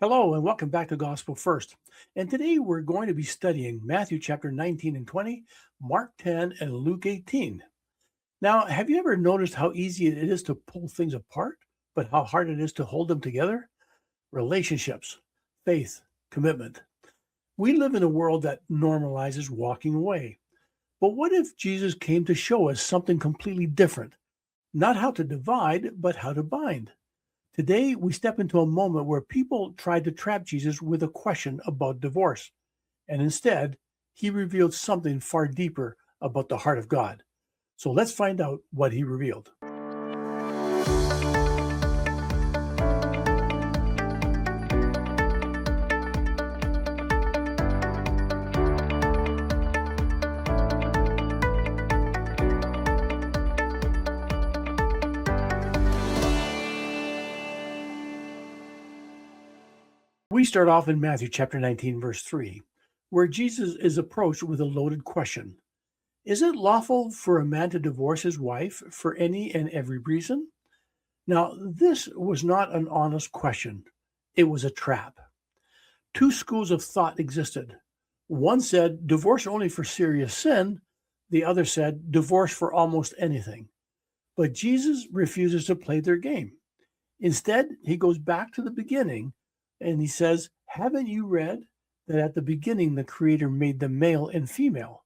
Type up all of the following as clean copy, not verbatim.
Hello, and welcome back to Gospel First. And today we're going to be studying Matthew chapter 19 and 20, Mark 10, and Luke 18. Now, have you ever noticed how easy it is to pull things apart, but how hard it is to hold them together? Relationships, faith, commitment. We live in a world that normalizes walking away. But what if Jesus came to show us something completely different? Not how to divide, but how to bind. Today, we step into a moment where people tried to trap Jesus with a question about divorce, and instead, he revealed something far deeper about the heart of God. So let's find out what he revealed. We start off in Matthew chapter 19, verse 3, where Jesus is approached with a loaded question. Is it lawful for a man to divorce his wife for any and every reason? Now, this was not an honest question. It was a trap. Two schools of thought existed. One said divorce only for serious sin. The other said divorce for almost anything. But Jesus refuses to play their game. Instead, he goes back to the beginning and he says, haven't you read that at the beginning the Creator made them male and female,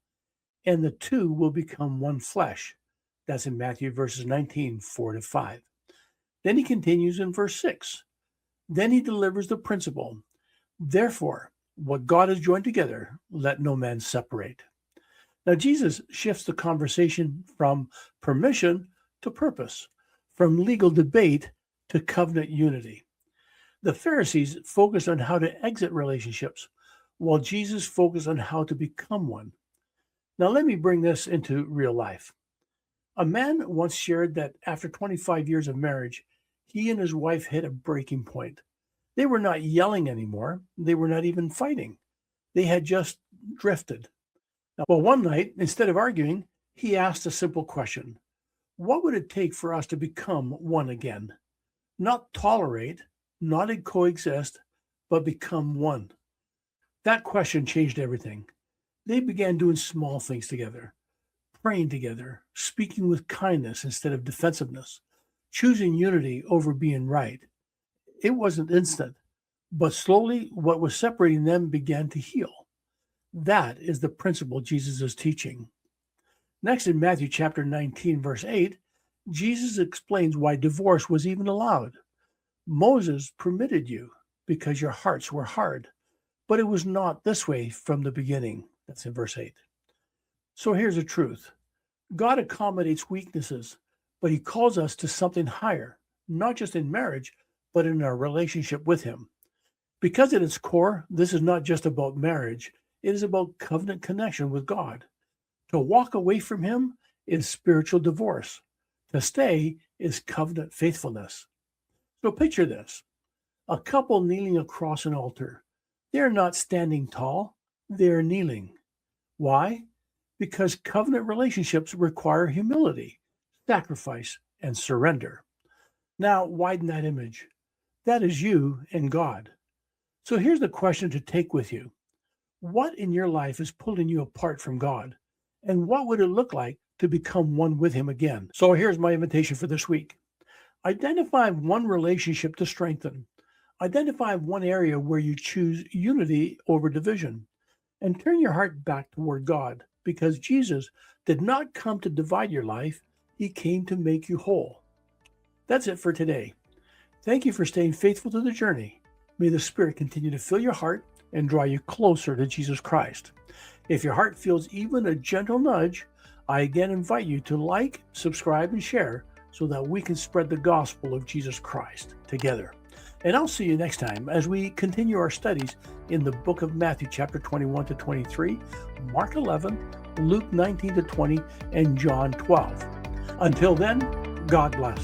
and the two will become one flesh? That's in Matthew verses 19, 4-5. Then he continues in verse 6. Then he delivers the principle. Therefore, what God has joined together, let no man separate. Now, Jesus shifts the conversation from permission to purpose, from legal debate to covenant unity. The Pharisees focused on how to exit relationships, while Jesus focused on how to become one. Now, let me bring this into real life. A man once shared that after 25 years of marriage, he and his wife hit a breaking point. They were not yelling anymore. They were not even fighting. They had just drifted. Well, one night, instead of arguing, he asked a simple question. What would it take for us to become one again? Not tolerate, not coexist, but become one. That question changed everything. They began doing small things together, praying together, speaking with kindness instead of defensiveness, choosing unity over being right. It wasn't instant, but slowly what was separating them began to heal. That is the principle Jesus is teaching. Next, in Matthew chapter 19, verse 8, Jesus explains why divorce was even allowed. Moses permitted you because your hearts were hard, but it was not this way from the beginning. That's in verse 8. So here's the truth. God accommodates weaknesses, but he calls us to something higher, not just in marriage, but in our relationship with him. Because at its core, this is not just about marriage. It is about covenant connection with God. To walk away from him is spiritual divorce. To stay is covenant faithfulness. So picture this, a couple kneeling across an altar. They're not standing tall, they're kneeling. Why? Because covenant relationships require humility, sacrifice, and surrender. Now, widen that image. That is you and God. So here's the question to take with you. What in your life is pulling you apart from God? And what would it look like to become one with him again? So here's my invitation for this week. Identify one relationship to strengthen. Identify one area where you choose unity over division. And turn your heart back toward God, because Jesus did not come to divide your life. He came to make you whole. That's it for today. Thank you for staying faithful to the journey. May the Spirit continue to fill your heart and draw you closer to Jesus Christ. If your heart feels even a gentle nudge, I again invite you to like, subscribe, and share so that we can spread the gospel of Jesus Christ together. And I'll see you next time as we continue our studies in the book of Matthew chapter 21 to 23, Mark 11, Luke 19 to 20, and John 12. Until then, God bless.